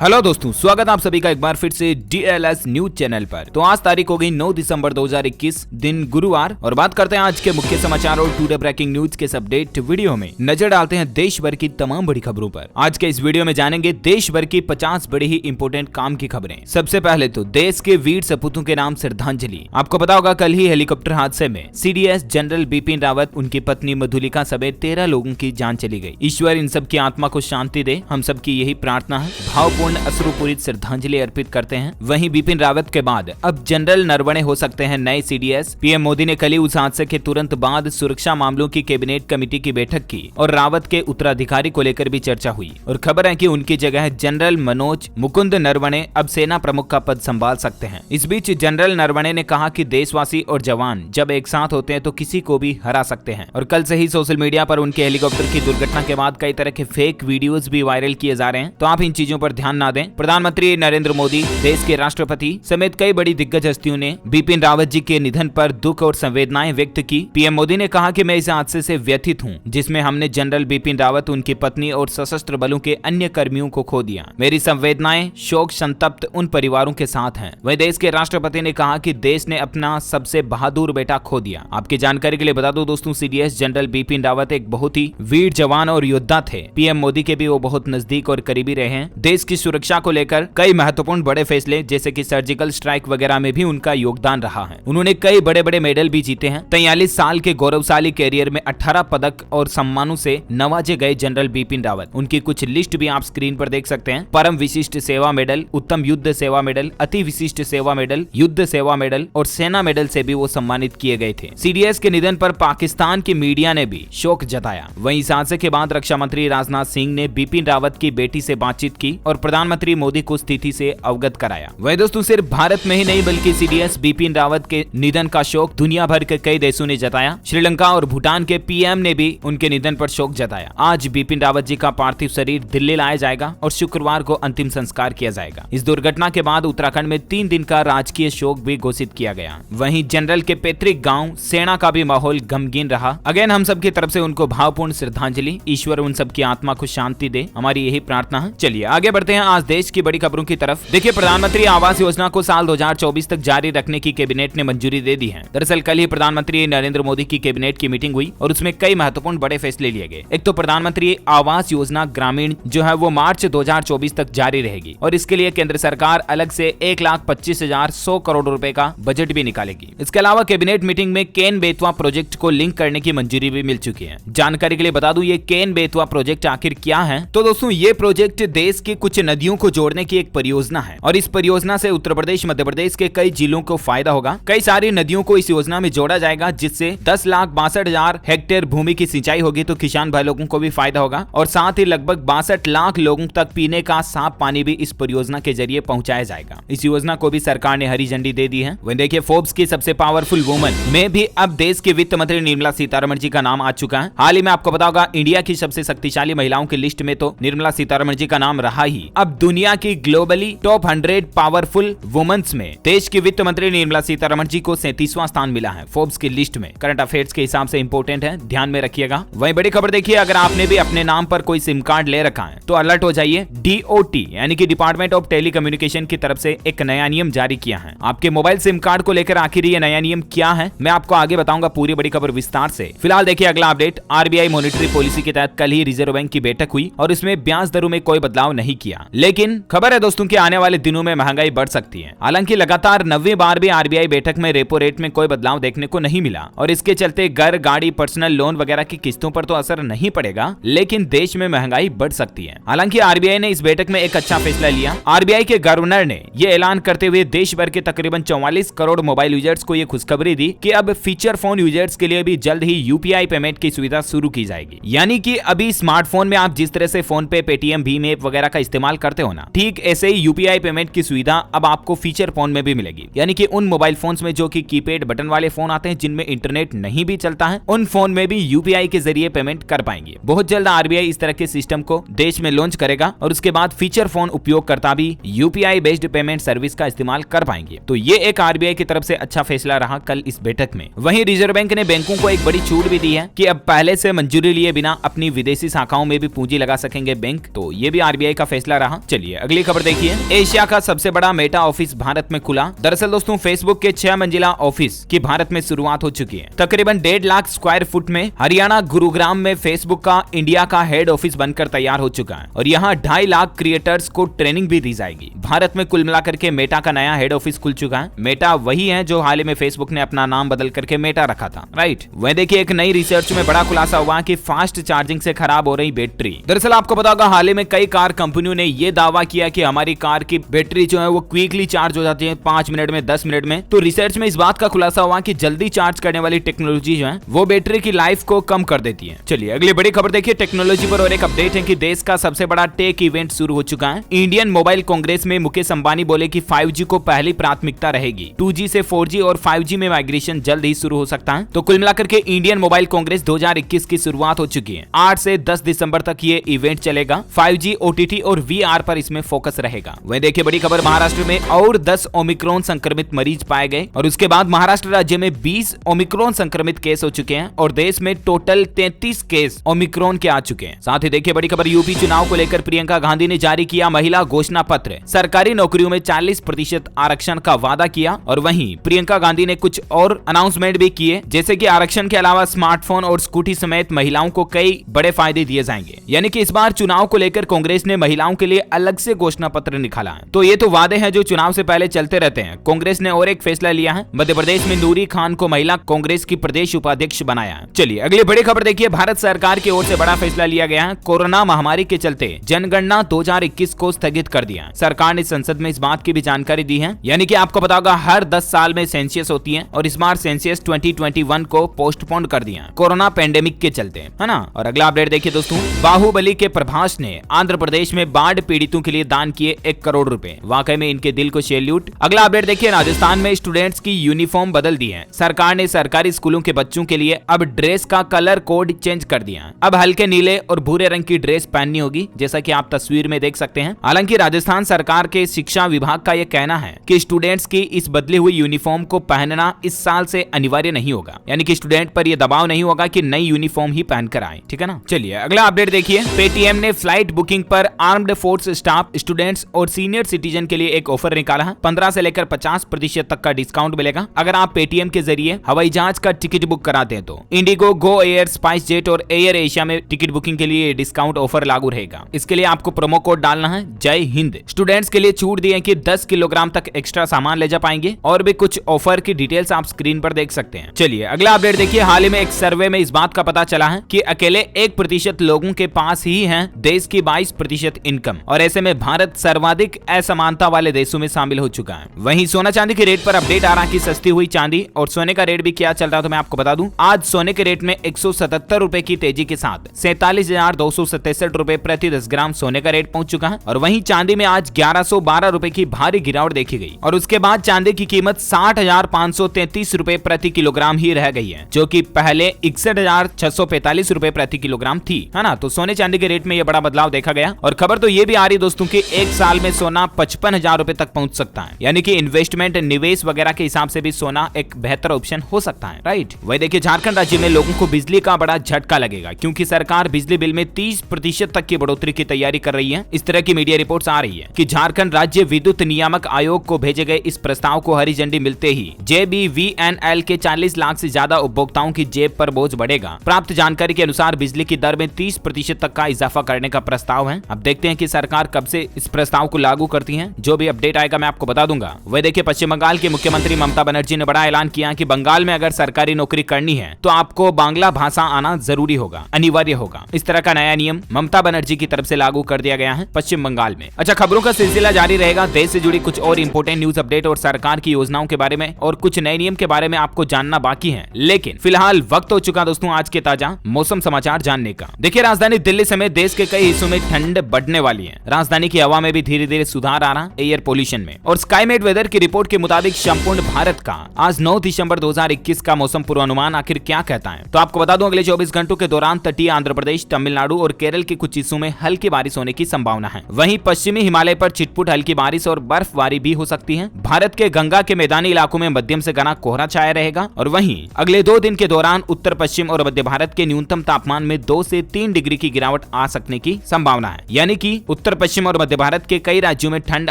Hello दोस्तों, स्वागत आप सभी का एक बार फिर से DLS न्यूज चैनल पर। तो आज तारीख हो गई 9 दिसंबर 2021 दिन गुरुवार और बात करते हैं आज के मुख्य समाचार और टुडे ब्रेकिंग न्यूज के अपडेट वीडियो में नजर डालते हैं देश भर की तमाम बड़ी खबरों पर। आज के इस वीडियो में जानेंगे देश भर की 50 बड़ी ही इंपोर्टेंट काम की खबरें। सबसे पहले तो देश के वीर सपूतों के नाम श्रद्धांजलि। आपको पता होगा कल ही हेलीकॉप्टर हादसे में CDS जनरल बिपिन रावत, उनकी पत्नी मधुलिका समेत 13 लोगों की जान चली गई। ईश्वर इन सब की आत्मा को शांति दे, हम सब की यही प्रार्थना है। भावपूर्ण अश्रुपूरित श्रद्धांजलि अर्पित करते हैं। वहीं बिपिन रावत के बाद अब जनरल नरवणे हो सकते हैं नए CDS। पीएम मोदी ने कल ही उस हादसे के तुरंत बाद सुरक्षा मामलों की कैबिनेट कमेटी की बैठक की और रावत के उत्तराधिकारी को लेकर भी चर्चा हुई और खबर है कि उनकी जगह जनरल मनोज मुकुंद नरवणे अब सेना प्रमुख का पद संभाल सकते हैं। इस बीच जनरल नरवणे ने कहा कि देशवासी और जवान जब एक साथ होते हैं तो किसी को भी हरा सकते हैं। और कल से ही सोशल मीडिया पर उनके हेलीकॉप्टर की दुर्घटना के बाद कई तरह के फेक वीडियोस भी वायरल किए जा रहे हैं, तो आप इन चीजों पर ध्यान ना दें। प्रधानमंत्री नरेंद्र मोदी, देश के राष्ट्रपति समेत कई बड़ी दिग्गज हस्तियों ने बिपिन रावत जी के निधन पर दुख और संवेदनाएं व्यक्त की। पीएम मोदी ने कहा कि मैं इस हादसे से व्यथित हूं जिसमें हमने जनरल बिपिन रावत, उनकी पत्नी और सशस्त्र बलों के अन्य कर्मियों को खो दिया। मेरी संवेदनाएं शोक संतप्त उन परिवारों के साथ हैं। वहीं देश के राष्ट्रपति ने कहा कि देश ने अपना सबसे बहादुर बेटा खो दिया। आपकी जानकारी के लिए बता दो दोस्तों, CDS जनरल बिपिन रावत एक बहुत ही वीर जवान और योद्धा थे। पीएम मोदी के भी वो बहुत नजदीक और करीबी रहे हैं। देश की सुरक्षा को लेकर कई महत्वपूर्ण बड़े फैसले जैसे कि सर्जिकल स्ट्राइक वगैरह में भी उनका योगदान रहा है। उन्होंने कई बड़े बड़े मेडल भी जीते हैं। 43 साल के गौरवशाली कैरियर में 18 पदक और सम्मानों से नवाजे गए जनरल बिपिन रावत। उनकी कुछ लिस्ट भी आप स्क्रीन पर देख सकते हैं। परम विशिष्ट सेवा मेडल, उत्तम युद्ध सेवा मेडल, अति विशिष्ट सेवा मेडल, युद्ध सेवा मेडल और सेना मेडल से भी वो सम्मानित किए गए थे। CDS के निधन पर पाकिस्तान की मीडिया ने भी शोक जताया। वहीं इस हादसे के बाद रक्षा मंत्री राजनाथ सिंह ने बिपिन रावत की बेटी से बातचीत की और प्रधानमंत्री मोदी को स्थिति से अवगत कराया। वही दोस्तों, सिर्फ भारत में ही नहीं बल्कि CDS बिपिन रावत के निधन का शोक दुनिया भर के कई देशों ने जताया। श्रीलंका और भूटान के PM ने भी उनके निधन पर शोक जताया। आज बिपिन रावत जी का पार्थिव शरीर दिल्ली लाया जाएगा और शुक्रवार को अंतिम संस्कार किया जाएगा। इस दुर्घटना के बाद उत्तराखंड में 3 दिन का राजकीय शोक भी घोषित किया गया। वहीं जनरल के पैतृक गांव सेना का भी माहौल गमगीन रहा। अगेन हम सब की तरफ से उनको भावपूर्ण श्रद्धांजलि। ईश्वर उन सब की आत्मा को शांति दे, हमारी यही प्रार्थना है। चलिए आगे बढ़ते हैं आज देश की बड़ी खबरों की तरफ। देखिए, प्रधानमंत्री आवास योजना को साल 2024 तक जारी रखने की कैबिनेट ने मंजूरी दे दी है। दरअसल कल ही प्रधानमंत्री नरेंद्र मोदी की कैबिनेट की मीटिंग हुई और उसमें कई महत्वपूर्ण बड़े फैसले लिए गए। एक तो प्रधानमंत्री आवास योजना ग्रामीण जो है वो मार्च 2024 तक जारी रहेगी और इसके लिए केंद्र सरकार अलग से 1,25,100 करोड़ रुपए का बजट भी निकालेगी। इसके अलावा कैबिनेट मीटिंग में केन बेतवा प्रोजेक्ट को लिंक करने की मंजूरी भी मिल चुकी है। जानकारी के लिए बता दूं, ये केन बेतवा प्रोजेक्ट आखिर क्या है। तो दोस्तों, ये प्रोजेक्ट देश की कुछ नदियों को जोड़ने की एक परियोजना है और इस परियोजना से उत्तर प्रदेश, मध्य प्रदेश के कई जिलों को फायदा होगा। कई सारी नदियों को इस योजना में जोड़ा जाएगा जिससे 10,62,000 हेक्टेयर भूमि की सिंचाई होगी, तो किसान भाई लोगों को भी फायदा होगा और साथ ही लगभग 62 लाख लोगों तक पीने का साफ पानी भी इस परियोजना के जरिए पहुंचाया जाएगा। इस योजना को भी सरकार ने हरी झंडी दे दी है। वहीं देखिए, फोर्ब्स की सबसे पावरफुल वुमन में भी अब देश की वित्त मंत्री निर्मला सीतारमण जी का नाम आ चुका है। हाल ही में आपको पता होगा इंडिया की सबसे शक्तिशाली महिलाओं की लिस्ट में तो निर्मला सीतारमण जी का नाम रहा ही। अब दुनिया की ग्लोबली टॉप 100 पावरफुल वुमेन्स में देश की वित्त मंत्री निर्मला सीतारमण जी को 37वां स्थान मिला है फोर्ब्स की लिस्ट में। करंट अफेयर्स के हिसाब से इंपोर्टेंट है, ध्यान में रखिएगा। वहीं बड़ी खबर देखिए, अगर आपने भी अपने नाम पर कोई सिम कार्ड ले रखा है तो अलर्ट हो जाइए। DOT यानी कि डिपार्टमेंट ऑफ टेलीकम्युनिकेशन की तरफ से एक नया नियम जारी किया है आपके मोबाइल सिम कार्ड को लेकर। आखिर ये नया नियम क्या है, मैं आपको आगे बताऊंगा पूरी बड़ी खबर विस्तार से। फिलहाल देखिए अगला अपडेट। RBI मॉनेटरी पॉलिसी के तहत कल ही रिजर्व बैंक की बैठक हुई और इसमें ब्याज दरों में कोई बदलाव नहीं किया, लेकिन खबर है दोस्तों कि आने वाले दिनों में महंगाई बढ़ सकती है। हालांकि लगातार 90 बार भी RBI बैठक में रेपो रेट में कोई बदलाव देखने को नहीं मिला और इसके चलते घर, गाड़ी, पर्सनल लोन वगैरह की किस्तों पर तो असर नहीं पड़ेगा, लेकिन देश में महंगाई बढ़ सकती है। हालांकि RBI ने इस बैठक में एक अच्छा फैसला लिया। RBI के गवर्नर ने ये ऐलान करते हुए देश भर के तकरीबन 44 करोड़ मोबाइल यूजर्स को ये खुशखबरी दी कि अब फीचर फोन यूजर्स के लिए भी जल्द ही UPI पेमेंट की सुविधा शुरू की जाएगी। यानी कि अभी स्मार्टफोन में आप जिस तरह से फोन पे, पेटीएम, भीम ऐप वगैरह का इस्तेमाल करते हो ना, ठीक ऐसे ही UPI पेमेंट की सुविधा अब आपको फीचर फोन में भी मिलेगी। यानी कि उन मोबाइल फोन्स में जो कि कीपैड बटन वाले फोन आते हैं जिनमें इंटरनेट नहीं भी चलता है, उन फोन में भी UPI के जरिए पेमेंट कर पाएंगे। बहुत जल्द RBI इस तरह के सिस्टम को देश में लॉन्च करेगा और उसके बाद फीचर फोन उपयोगकर्ता भी UPI बेस्ड पेमेंट सर्विस का इस्तेमाल कर पाएंगे। तो ये एक RBI की तरफ से अच्छा फैसला रहा कल इस बैठक में। वहीं रिजर्व बैंक ने बैंकों को एक बड़ी छूट भी दी है कि अब पहले से मंजूरी लिए बिना अपनी विदेशी शाखाओं में भी पूंजी लगा सकेंगे बैंक। तो ये भी RBI का फैसला रहा रहा। चलिए अगली खबर देखिए। एशिया का सबसे बड़ा मेटा ऑफिस भारत में खुला। दरअसल दोस्तों फेसबुक के 6 मंजिला ऑफिस की भारत में शुरुआत हो चुकी है। तकरीबन 1.5 लाख स्क्वायर फुट में हरियाणा गुरुग्राम में फेसबुक का इंडिया का हेड ऑफिस बनकर तैयार हो चुका है और यहाँ 2.5 लाख क्रिएटर्स को ट्रेनिंग भी दी जाएगी। भारत में कुल मिलाकर के मेटा का नया हेड ऑफिस खुल चुका है। मेटा वही है जो हाल ही में फेसबुक ने अपना नाम बदल करके मेटा रखा था, राइट। वह देखिए एक नई रिसर्च में बड़ा खुलासा हुआ कि फास्ट चार्जिंग से खराब हो रही बैटरी। दरअसल आपको पता होगा हाल ही में कई कार कंपनियों ने यह दावा किया कि हमारी कार की बैटरी जो है वो क्विकली चार्ज हो जाती है 5 मिनट में, 10 मिनट में। तो रिसर्च में इस बात का खुलासा हुआ कि जल्दी चार्ज करने वाली टेक्नोलॉजी जो है वो बैटरी की लाइफ को कम कर देती है। चलिए अगली बड़ी खबर देखिए टेक्नोलॉजी पर और एक अपडेट है कि देश का सबसे बड़ा टेक इवेंट शुरू हो चुका है। इंडियन मोबाइल कांग्रेस में मुकेश अंबानी बोले कि 5G को पहली प्राथमिकता रहेगी। 2G से 4G और 5G में माइग्रेशन जल्द ही शुरू हो सकता है। तो कुल मिलाकर के इंडियन मोबाइल कांग्रेस 2021 की शुरुआत हो चुकी है। 8 से 10 दिसंबर तक ये इवेंट चलेगा। 5G, OTT और VR पर इसमें फोकस रहेगा। वहीं देखिए बड़ी खबर महाराष्ट्र में और 10 ओमिक्रॉन संक्रमित मरीज पाए गए और उसके बाद महाराष्ट्र राज्य में 20 ओमिक्रॉन संक्रमित केस हो चुके हैं और देश में टोटल 33 केस ओमिक्रॉन के आ चुके हैं। साथ ही देखिए बड़ी खबर यूपी चुनाव को लेकर प्रियंका गांधी ने जारी किया महिला घोषणा पत्र। सरकारी नौकरियों में 40% आरक्षण का वादा किया और वहीं प्रियंका गांधी ने कुछ और अनाउंसमेंट भी किए, जैसे कि आरक्षण के अलावा स्मार्टफोन और स्कूटी समेत महिलाओं को कई बड़े फायदे दिए जाएंगे। यानी कि इस बार चुनाव को लेकर कांग्रेस ने महिलाओं के लिए अलग से घोषणा पत्र निकाला है। तो ये तो वादे हैं जो चुनाव से पहले चलते रहते हैं। कांग्रेस ने और एक फैसला लिया है, मध्य प्रदेश में नूरी खान को महिला कांग्रेस की प्रदेश उपाध्यक्ष बनाया है। चलिए अगली बड़ी खबर देखिए। भारत सरकार की ओर से बड़ा फैसला लिया गया है। कोरोना महामारी के चलते जनगणना 2021 को स्थगित कर दिया। सरकार ने संसद में इस बात की भी जानकारी दी है। यानी कि आपको पता होगा हर 10 साल में सेंसियस होती है और इस बार सेंसियस 2021 को पोस्टपोन कर दिया कोरोना पेंडेमिक के चलते, है ना। और अगला अपडेट देखिए दोस्तों, बाहुबली के प्रभास ने आंध्र प्रदेश में बाढ़ पीड़ितों के लिए दान किए 1 करोड़ रुपए। वाकई में इनके दिल को सैल्यूट। अगला अपडेट देखिए, राजस्थान में स्टूडेंट्स की यूनिफॉर्म बदल दी है। सरकार ने सरकारी स्कूलों के बच्चों के लिए अब ड्रेस का कलर कोड चेंज कर दिया। अब हल्के नीले और भूरे रंग की ड्रेस पहननी होगी, जैसा कि आप तस्वीर में देख सकते हैं। हालांकि राजस्थान सरकार के शिक्षा विभाग का यह कहना है कि स्टूडेंट्स की इस बदली हुई यूनिफॉर्म को पहनना इस साल से अनिवार्य नहीं होगा। यानी कि स्टूडेंट पर यह दबाव नहीं होगा कि नई यूनिफॉर्म ही पहनकर आए, ठीक है ना। चलिए अगला अपडेट देखिए। पेटीएम ने फ्लाइट बुकिंग पर आर्म्ड फोर्स स्टाफ, स्टूडेंट्स और सीनियर सिटीजन के लिए एक ऑफर निकाला है। 15 से लेकर 50% तक का डिस्काउंट मिलेगा अगर आप पेटीएम के जरिए हवाई जहाज का टिकट बुक कराते हैं। तो Indigo, Go Air, spice jet और एयर एशिया में टिकट बुकिंग के लिए डिस्काउंट ऑफर लागू रहेगा। इसके लिए आपको प्रोमो कोड डालना है जय हिंद। स्टूडेंट्स के लिए छूट दी है कि 10 किलोग्राम तक एक्स्ट्रा सामान ले जा पाएंगे और भी कुछ ऑफर की डिटेल्स आप स्क्रीन पर देख सकते हैं। चलिए अगला अपडेट देखिए। हाल ही में एक सर्वे में इस बात का पता चला है कि अकेले 1% लोगों के पास ही है देश की 22% इनकम और ऐसे में भारत सर्वाधिक असमानता वाले देशों में शामिल हो चुका है। वहीं सोना चांदी के रेट पर अपडेट आ रहा है कि सस्ती हुई चांदी और सोने का रेट भी क्या चल रहा है तो मैं आपको बता दूं। आज सोने के रेट में 177 रुपए की तेजी के साथ 47,267 रुपए प्रति 10 ग्राम सोने का रेट पहुंच चुका है और वहीं चांदी में आज 1112 रुपए की भारी गिरावट देखी गई और उसके बाद चांदी की कीमत 60,533 रुपए प्रति किलोग्राम ही रह गई है, जो कि पहले 61,645 रुपए प्रति किलोग्राम थी, है ना। तो सोने चांदी के रेट में यह बड़ा बदलाव देखा गया और खबर तो ये भी आ रही दोस्तों कि एक साल में सोना 55,000 रुपए तक पहुंच सकता है। यानी कि इन्वेस्टमेंट, निवेश वगैरह के हिसाब से भी सोना एक बेहतर ऑप्शन हो सकता है, राइट। वही देखिए झारखंड राज्य में लोगों को बिजली का बड़ा झटका लगेगा क्योंकि सरकार बिजली बिल में 30% तक की बढ़ोतरी की तैयारी कर रही है। इस तरह की मीडिया रिपोर्ट्स आ रही है कि झारखंड राज्य विद्युत नियामक आयोग को भेजे गए इस प्रस्ताव को हरी झंडी मिलते ही JBVNL के 40 लाख से ज्यादा उपभोक्ताओं की जेब पर बोझ बढ़ेगा। प्राप्त जानकारी के अनुसार बिजली की दर में 30% तक का इजाफा करने का प्रस्ताव है। अब देखते हैं कि सरकार कब से इस प्रस्ताव को लागू करती है। जो भी अपडेट आएगा मैं आपको बता दूंगा। वह देखिए पश्चिम बंगाल के मुख्यमंत्री ममता बनर्जी ने बड़ा ऐलान किया कि बंगाल में अगर सरकारी नौकरी करनी है तो आपको बांग्ला भाषा आना जरूरी होगा, अनिवार्य होगा। इस तरह का नया नियम ममता बनर्जी की तरफ से लागू कर दिया गया है पश्चिम बंगाल में। अच्छा, खबरों का सिलसिला जारी रहेगा। देश से जुड़ी कुछ और इंपोर्टेंट न्यूज अपडेट और सरकार की योजनाओं के बारे में और कुछ नए नियम के बारे में आपको जानना बाकी है, लेकिन फिलहाल वक्त हो चुका दोस्तों आज के ताजा मौसम समाचार जानने का। देखिए राजधानी दिल्ली समेत देश के कई हिस्सों में ठंड बढ़ने वाली है। राजधानी की हवा में भी धीरे धीरे सुधार आ रहा एयर पोल्यूशन में। और स्काईमेट वेदर की रिपोर्ट के मुताबिक संपूर्ण भारत का आज 9 दिसंबर 2021 का मौसम पूर्वानुमान आखिर क्या कहता है तो आपको बता दूं अगले 24 घंटों के दौरान तटीय आंध्र प्रदेश, तमिलनाडु और केरल के कुछ हिस्सों में हल्की बारिश होने की संभावना है। वहीं पश्चिमी हिमालय पर छिटपुट हल्की बारिश और बर्फबारी भी हो सकती है। भारत के गंगा के मैदानी इलाकों में मध्यम से घना कोहरा छाया रहेगा और वहीं अगले 2 दिन के दौरान उत्तर पश्चिम और मध्य भारत के न्यूनतम तापमान में 2 से 3 डिग्री की गिरावट आ सकने की संभावना है। यानी कि उत्तर पश्चिम और मध्य भारत के कई राज्यों में ठंड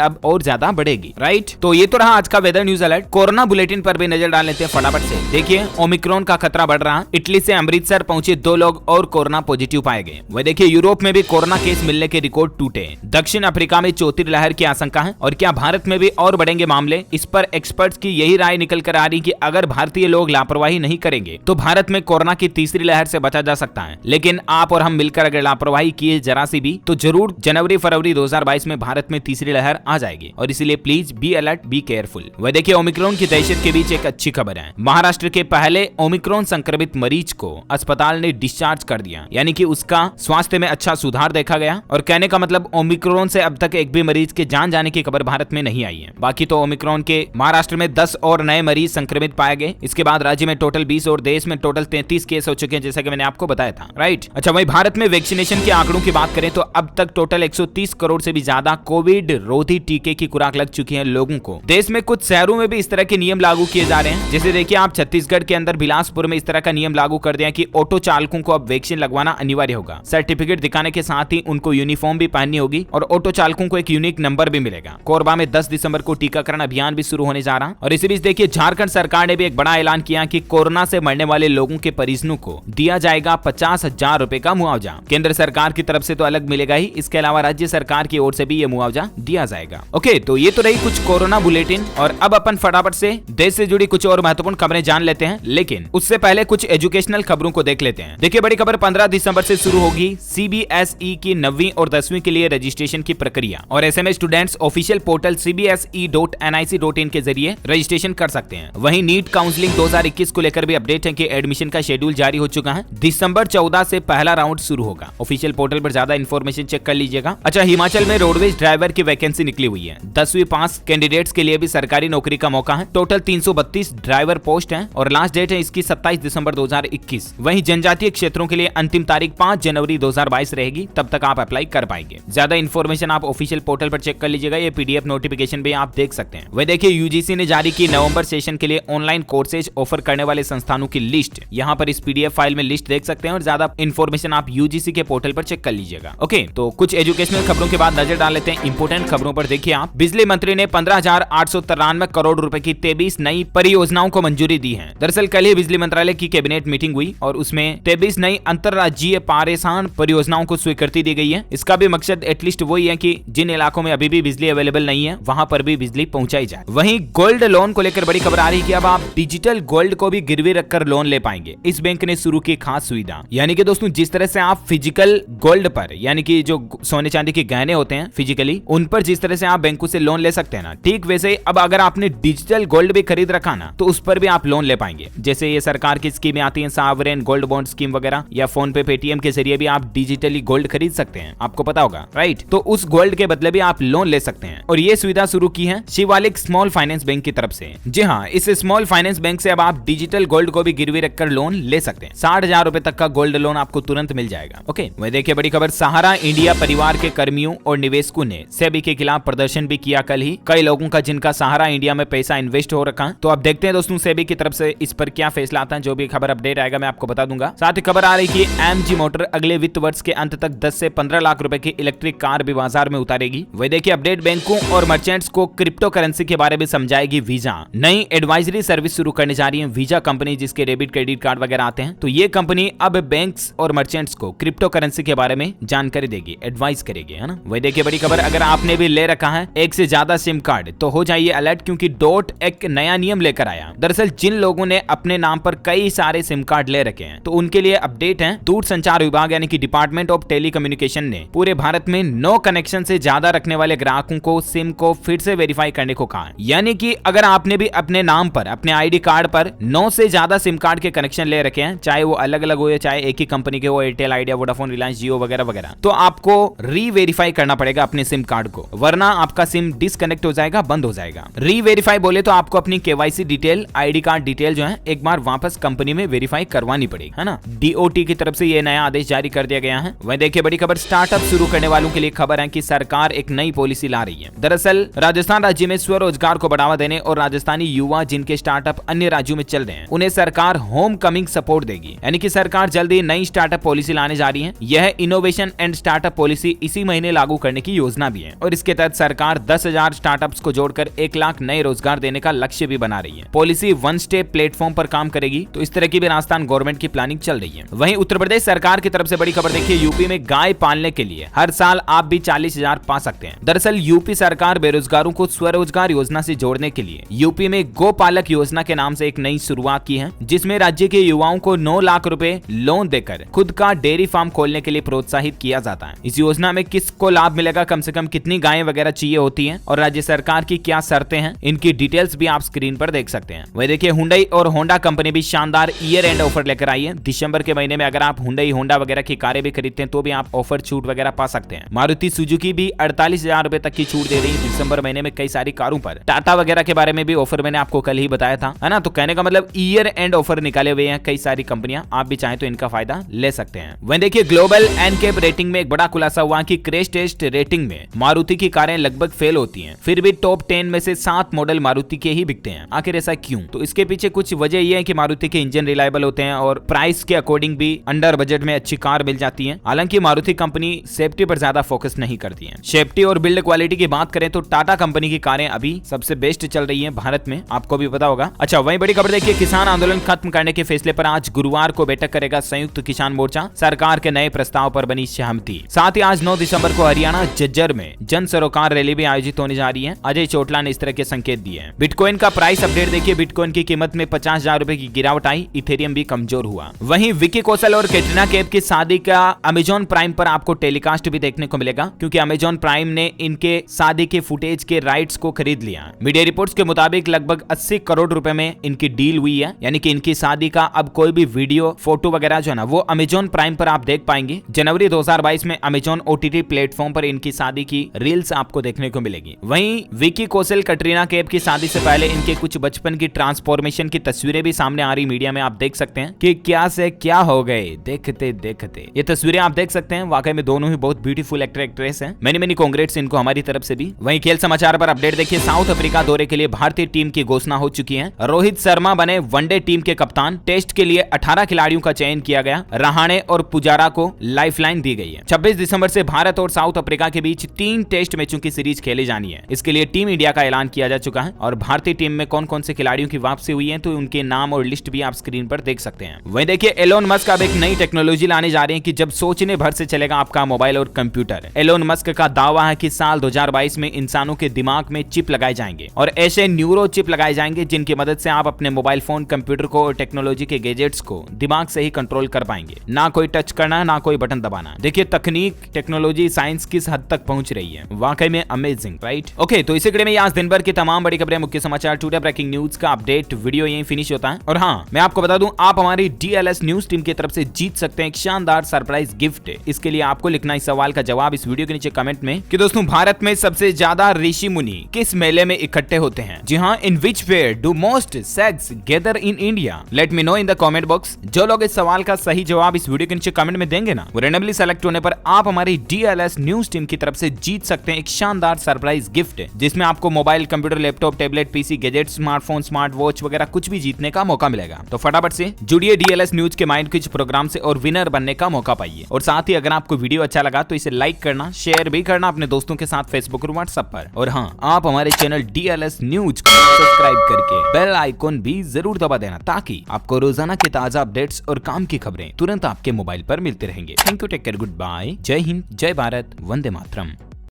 अब और ज्यादा बढ़ेगी। राइट, तो ये तो रहा आज का weather news alert. Corona bulletin पर भी नजर डाल लेते हैं फटाफट से। देखिए, ओमिक्रॉन का खतरा बढ़ रहा। इटली से अमृतसर पहुंचे 2 लोग और कोरोना पॉजिटिव पाए गए। वह देखिए, यूरोप में भी कोरोना केस मिलने के रिकॉर्ड टूटे। दक्षिण अफ्रीका में चौथी लहर की आशंका है और क्या भारत में भी और बढ़ेंगे मामले? इस पर एक्सपर्ट्स की यही राय निकल कर आ रही कि अगर भारतीय लोग लापरवाही नहीं करेंगे तो भारत में कोरोना की तीसरी लहर से बचा जा सकता है। लेकिन आप और हम मिलकर अगर लापरवाही किए जरा सी भी तो जरूर जनवरी फरवरी 2022 में भारत में तीसरी लहर आ जाएगी। और इसीलिए please be alert, be careful. वह देखिए, ओमिक्रॉन की दहशत के बीच एक अच्छी खबर है। महाराष्ट्र के पहले ओमिक्रॉन संक्रमित मरीज को अस्पताल ने डिस्चार्ज कर दिया, यानी कि उसका स्वास्थ्य में अच्छा सुधार देखा गया। और कहने का मतलब ओमिक्रॉन से अब तक एक भी मरीज के जान जाने की खबर भारत में नहीं आई है। बाकी तो ओमिक्रॉन के महाराष्ट्र में 10 और नए मरीज संक्रमित पाए गए। इसके बाद राज्य में टोटल 20 और देश में टोटल 33 केस हो चुके हैं, जैसा कि मैंने आपको बताया था। राइट, अच्छा, वही भारत में वैक्सीनेशन के आंकड़ों की बात करें तो अब तक टोटल 130 करोड़ से भी ज्यादा कोविड रोधी टीके की खुराक लग चुकी है लोगों को। देश में कुछ शहरों में भी इस तरह के नियम लागू किए जा रहे हैं। जैसे देखिए, आप छत्तीसगढ़ के अंदर बिलासपुर में इस तरह का नियम लागू कर दिया कि ऑटो चालकों को अब वैक्सीन लगवाना अनिवार्य होगा। सर्टिफिकेट दिखाने के साथ ही उनको यूनिफॉर्म भी पहननी होगी और ऑटो चालकों को एक यूनिक नंबर भी मिलेगा। कोरबा में 10 दिसंबर को टीकाकरण अभियान भी शुरू होने जा रहा। और इसी बीच देखिए, झारखंड सरकार ने भी एक बड़ा ऐलान किया कि कोरोना से मरने वाले लोगों के परिजनों को दिया जाएगा 50,000 रुपए का मुआवजा। केंद्र सरकार की तरफ से तो अलग मिलेगा ही, इसके अलावा राज्य सरकार की ओर से भी ये मुआवजा दिया जाएगा। ओके, तो ये तो रही कुछ कोरोना बुलेटिन। और अब अपन फटाफट से देश से जुड़ी कुछ और महत्वपूर्ण खबरें जान लेते हैं, लेकिन उससे पहले कुछ एजुकेशनल खबरों को देख लेते हैं। देखिए, बड़ी खबर, 15 दिसंबर से शुरू होगी सीबीएसई की 9वीं और 10वीं के लिए रजिस्ट्रेशन की प्रक्रिया। और ऐसे में स्टूडेंट्स ऑफिशियल पोर्टल cbse.nic.in के जरिए रजिस्ट्रेशन कर सकते हैं। वहीं नीट काउंसलिंग 2021 को लेकर भी अपडेट है कि एडमिशन का शेड्यूल जारी हो चुका है। दिसंबर 14 से पहला राउंड शुरू होगा। ऑफिशियल पोर्टल पर ज्यादा इन्फॉर्मेशन चेक कर लीजिएगा। अच्छा, हिमाचल में रोडवेज ड्राइवर की वैकेंसी निकली हुई है। 10वीं पास कैंडिडेट्स के लिए भी सरकारी नौकरी का मौका है। टोटल 332 ड्राइवर पोस्ट है और लास्ट डेट है इसकी 27 दिसंबर 2021। वहीं जनजातीय क्षेत्रों के लिए अंतिम तारीख 5 जनवरी 2022 रहेगी, तब तक आप अप्लाई कर पाएंगे। ज्यादा इन्फॉर्मेशन आप ऑफिशियल पोर्टल पर चेक कर लीजिएगा। ये पीडीएफ नोटिफिकेशन भी आप देख सकते हैं। वह देखिए, यूजीसी ने जारी की नवंबर सेशन के लिए ऑनलाइन कोर्सेज ऑफर करने वाले संस्थानों की लिस्ट। यहाँ पर इस पीडीएफ फाइल में लिस्ट देख सकते हैं और ज्यादा इन्फॉर्मेशन आप यूजीसी के पोर्टल पर चेक कर लीजिएगा। ओके, तो कुछ एजुकेशनल खबरों के बाद नजर डाल लेते हैं इंपोर्टेंट खबरों पर। देखिए आप, बिजली मंत्री ने 15,893 करोड़ रुपए की 23 नई परियोजनाओं को मंजूरी दी है। दरअसल कल ही बिजली मंत्रालय की कैबिनेट मीटिंग हुई और उसमें 23 नई अंतरराज्यीय पारेषण परियोजनाओं को स्वीकृति दी गई है। इसका भी मकसद एटलीस्ट वही है कि जिन इलाकों में अभी भी बिजली अवेलेबल नहीं है वहां पर भी बिजली पहुंचाई जाए। वहीं गोल्ड लोन को लेकर बड़ी खबर आ रही है कि अब आप डिजिटल गोल्ड को भी गिरवी रखकर लोन ले पाएंगे। इस बैंक ने शुरू की खास सुविधा, यानी कि दोस्तों जिस तरह से आप फिजिकल गोल्ड पर, यानी कि जो सोने चांदी के गहने होते हैं फिजिकली, उन पर जिस तरह से आप बैंकों से लोन ले सकते हैं ना, ठीक वैसे ही अब अगर आपने डिजिटल गोल्ड भी खरीद रखा ना तो उस पर भी आप लोन ले पाएंगे। जैसे ये सरकार की स्कीमें आती हैं, सावरेन गोल्ड बॉन्ड स्कीम वगैरह, या फोन पे पेटीएम के जरिए भी आप डिजिटली गोल्ड खरीद सकते हैं, आपको पता होगा। राइट, तो उस गोल्ड के बदले भी आप लोन ले सकते हैं और ये सुविधा शुरू की है शिवालिक स्मॉल फाइनेंस बैंक की तरफ से। जी हाँ, इस स्मॉल फाइनेंस बैंक से अब आप डिजिटल गोल्ड को भी गिरवी रखकर लोन ले सकते हैं। 60,000 रुपए तक का गोल्ड लोन आपको तुरंत मिल जाएगा। ओके, वह देखिए बड़ी खबर, सहारा इंडिया परिवार के कर्मियों और निवेशकों ने सेबी के खिलाफ प्रदर्शन भी किया कल ही। कई लोगों का जिनका सहारा इंडिया में पैसा इन्वेस्ट हो रखा है। तो अब देखते हैं दोस्तों सेबी की तरफ से इस पर क्या फैसला आता है। जो भी खबर अपडेट आएगा मैं आपको बता दूंगा। साथ ही खबर आ रही कि एमजी मोटर अगले वित्त वर्ष के अंत तक 10 से 15 लाख रुपए की इलेक्ट्रिक कार भी बाजार में उतारेगी। वह देखिए अपडेट, बैंकों और मर्चेंट्स को क्रिप्टो करेंसी के बारे में समझाएगी वीजा। नई एडवाइजरी सर्विस शुरू करने जा रही है वीजा कंपनी, जिसके डेबिट क्रेडिट कार्ड वगैरह आते हैं। तो ये कंपनी अब बैंक्स और मर्चेंट्स को क्रिप्टो करेंसी के बारे में जानकारी देगी, एडवाइस करेगी, है ना। वह देखिए बड़ी खबर, अगर आपने भी ले रखा है एक से ज्यादा सिम कार्ड तो हो जाइए अलर्ट, क्योंकि डॉट एक नया नियम लेकर आया। दरअसल जिन लोगों ने अपने नाम पर कई सारे सिम कार्ड ले रखे हैं तो उनके लिए अपडेट है। दूरसंचार विभाग यानी कि डिपार्टमेंट ऑफ टेलीकम्युनिकेशन ने पूरे भारत में 9 कनेक्शन से ज्यादा रखने वाले ग्राहकों को सिम को फिर से वेरीफाई करने को कहा है। यानी कि अगर आपने भी अपने नाम पर, अपने आईडी कार्ड पर 9 से ज्यादा सिम कार्ड के कनेक्शन ले रखे हैं, चाहे वो अलग अलग हो या चाहे एक ही कंपनी के हो, एयरटेल, आइडिया, वोडाफोन, रिलायंस, जियो वगैरह वगैरह, तो आपको री-वेरीफाई करना पड़ेगा अपने सिम कार्ड को, वरना आपका सिम डिसकनेक्ट हो जाएगा, बंद हो जाएगा। री-वेरीफाई बोले तो आपको अपनी KYC detail, ID card detail जो है एक बार वापस कंपनी में वेरीफाई करवानी पड़ेगी, है ना। डीओटी की तरफ से ये नया आदेश जारी कर दिया गया है। वह देखिए बड़ी खबर, स्टार्टअप शुरू करने वालों के लिए खबर है कि सरकार एक नई पॉलिसी ला रही है। दरअसल राजस्थान राज्य में स्वरोजगार को बढ़ावा देने और राजस्थानी युवा जिनके स्टार्टअप अन्य राज्यों में चल रहे हैं उन्हें सरकार होम कमिंग सपोर्ट देगी। यानी कि सरकार जल्दी नई स्टार्टअप पॉलिसी लाने जा रही है। यह इनोवेशन एंड स्टार्टअप पॉलिसी इसी महीने लागू करने की योजना भी है और इसके तहत सरकार 10,000 स्टार्टअप्स को जोड़कर 1 लाख नए रोजगार देने का लक्ष्य भी बना रही है। पॉलिसी वन स्टेप प्लेटफॉर्म पर काम करेगी, तो इस तरह की भी राजस्थान गवर्नमेंट की प्लानिंग चल रही है। वहीं उत्तर प्रदेश सरकार की तरफ से बड़ी खबर देखिए, यूपी में गाय पालने के लिए हर साल आप भी 40,000 पा सकते हैं। दरअसल यूपी सरकार बेरोजगारों को स्वरोजगार योजना से जोड़ने के लिए यूपी में गोपालक योजना के नाम से एक नई शुरुआत की है, जिसमें राज्य के युवाओं को 9 लाख रुपए लोन देकर खुद का डेयरी फार्म खोलने के लिए प्रोत्साहित किया जाता है। इस योजना में किसको लाभ मिलेगा, कम से कम कितनी गायें वगैरह चाहिए होती हैं और राज्य सरकार की क्या शर्तें हैं, इनकी डिटेल्स भी आप स्क्रीन पर देख सकते हैं। वही देखिए, हुंडई और होंडा कंपनी भी शानदार ईयर एंड ऑफर लेकर आई है। दिसंबर के महीने में अगर आप हुंडई होंडा वगैरह की कारें भी खरीदते हैं तो भी आप ऑफर छूट वगैरह पा सकते हैं। मारुति सुजुकी भी 48,000 रुपए तक की छूट दे रही है दिसंबर महीने में कई सारी कारों पर। टाटा वगैरह के बारे में भी ऑफर मैंने आपको कल ही बताया था, है ना। तो कहने का मतलब ईयर एंड ऑफर निकाले हुए हैं कई सारी कंपनियां, आप भी चाहें तो इनका फायदा ले सकते हैं। वहीं देखिए, ग्लोबल एनकैप रेटिंग में एक बड़ा खुलासा हुआ कि क्रैश टेस्ट रेटिंग में मारुति की कारें लगभग फेल होती हैं, फिर भी टॉप 10 में से 7 मॉडल मारुति के ही बिकते हैं। आखिर ऐसा क्यों? तो इसके पीछे कुछ वजह यह है कि मारुति के इंजन रिलायबल होते हैं और प्राइस के अकॉर्डिंग भी अंडर बजट में अच्छी कार मिल जाती है। हालांकि मारुति कंपनी सेफ्टी पर ज्यादा फोकस नहीं करती है। सेफ्टी और बिल्ड क्वालिटी की बात करें तो टाटा कंपनी की कारें अभी सबसे बेस्ट चल रही है भारत में, आपको भी पता होगा। अच्छा, वहीं बड़ी खबर देखिए, किसान आंदोलन खत्म करने के फैसले पर आज गुरुवार को बैठक करेगा संयुक्त किसान मोर्चा। सरकार के नए प्रस्ताव पर बनी सहमति। साथ ही आज 9 दिसंबर को हरियाणा झज्जर में जन सरोकार रैली भी आयोजित होने जा रही है। अजय चोटला ने इस तरह के संकेत दिए हैं। बिटकॉइन का प्राइस अपडेट देखिए, बिटकॉइन की कीमत में 50,000 रुपए की गिरावट आई, इथेरियम भी कमजोर हुआ। वहीं विकी कौशल और कैटरीना कैफ की शादी का अमेजॉन प्राइम पर आपको टेलीकास्ट भी देखने को मिलेगा, क्योंकि अमेजॉन प्राइम ने इनके शादी के फुटेज के राइट्स को खरीद लिया। मीडिया रिपोर्ट्स के मुताबिक लगभग 80 करोड़ रुपए में इनकी डील हुई है, यानी कि इनकी शादी का अब कोई भी वीडियो फोटो वगैरह जो है ना वो अमेजॉन प्राइम पर आप देख पाएंगे। जनवरी 2022 में अमेजॉन ओटीटी प्लेटफॉर्म पर इनकी शादी की रील्स आपको देखने को मिलेगी। वहीं विकी कौशल कैटरीना कैफ की शादी से पहले इनके कुछ बचपन की ट्रांसफॉर्मेशन की तस्वीरें भी सामने आ रही मीडिया में, आप देख सकते हैं कि क्या से क्या हो गए देखते देखते। ये तस्वीरें आप देख सकते हैं, वाकई में दोनों ही बहुत ब्यूटीफुल एक्टर एक्ट्रेस हैं। मैनी कांग्रेट्स इनको हमारी तरफ से भी। वहीं खेल समाचार पर अपडेट देखिए, साउथ अफ्रीका दौरे के लिए भारतीय टीम की घोषणा हो चुकी है। रोहित शर्मा बने वनडे टीम के कप्तान। टेस्ट के लिए 18 खिलाड़ियों का चयन किया गया। रहाणे और पुजारा को लाइफलाइन दी गई है। 26 दिसंबर से भारत और साउथ अफ्रीका के बीच 3 टेस्ट मैचों की सीरीज खेली जानी है। इसके लिए टीम इंडिया का ऐलान किया जा चुका है और भारतीय टीम में कौन कौन से खिलाड़ियों की वापसी हुई है तो उनके नाम और लिस्ट भी आप स्क्रीन पर देख सकते हैं। वहीं देखिए, एलोन मस्क अब एक नई टेक्नोलॉजी लाने जा रहे हैं कि जब सोचने भर से चलेगा आपका मोबाइल और कंप्यूटर। एलोन मस्क का दावा है कि साल 2022 में इंसानों के दिमाग में चिप लगाए जाएंगे और ऐसे न्यूरो चिप लगाए जाएंगे जिनकी मदद से आप अपने मोबाइल फोन, कंप्यूटर को और टेक्नोलॉजी के गैजेट्स को दिमाग से ही कंट्रोल कर पाएंगे। ना कोई टच करना, ना कोई बटन दबाना। देखिए, तकनीक, टेक्नोलॉजी, साइंस किस हद तक पहुंच रही है, वाकई में अमेजिंग, राइट? ओके, तो इसी कड़ी में आज दिन भर की तमाम बड़ी खबरें, मुख्य समाचार, टुडे ब्रेकिंग न्यूज का अपडेट वीडियो यहीं फिनिश होता है। और हाँ, मैं आपको बता दूं, आप हमारी DLS न्यूज टीम की तरफ से जीत सकते हैं एक शानदार सरप्राइज गिफ्ट। इसके लिए आपको लिखना इस सवाल का जवाब इस वीडियो के नीचे कमेंट में कि दोस्तों, भारत में सबसे ज्यादा ऋषि मुनि किस मेले में इकट्ठे होते हैं? जी हाँ, in which fair do most sects gather in India? Let me know in the comment box. जो लोग इस सवाल का सही जवाब इस वीडियो के नीचे कमेंट में देंगे ना, वो रैंडमली सेलेक्ट होने पर आप हमारी DLS न्यूज टीम की तरफ से जीत सकते हैं एक शानदार सरप्राइज गिफ्ट, जिसमें आपको mobile, computer, laptop, tablet, PC, gadget, smartphone, smart watch वगैरह कुछ भी जीतने का मौका मिलेगा। तो फटाफट से जुड़िए DLS न्यूज के माइंड क्विज प्रोग्राम से और विनर बनने का मौका पाइए। और साथ ही अगर आपको वीडियो अच्छा लगा तो इसे लाइक करना, शेयर भी करना अपने दोस्तों के साथ फेसबुक और व्हाट्सएप पर। और हाँ, आप हमारे चैनल DLS न्यूज को सब्सक्राइब करके बेल आइकॉन भी जरूर दबा देना, ताकि आपको रोजाना के ताजा अपडेट्स और काम की खबरें तुरंत आपके मोबाइल पर मिलते रहेंगे। Thank you, take care, good bye, जय हिंद, जय भारत, वंदे मातरम।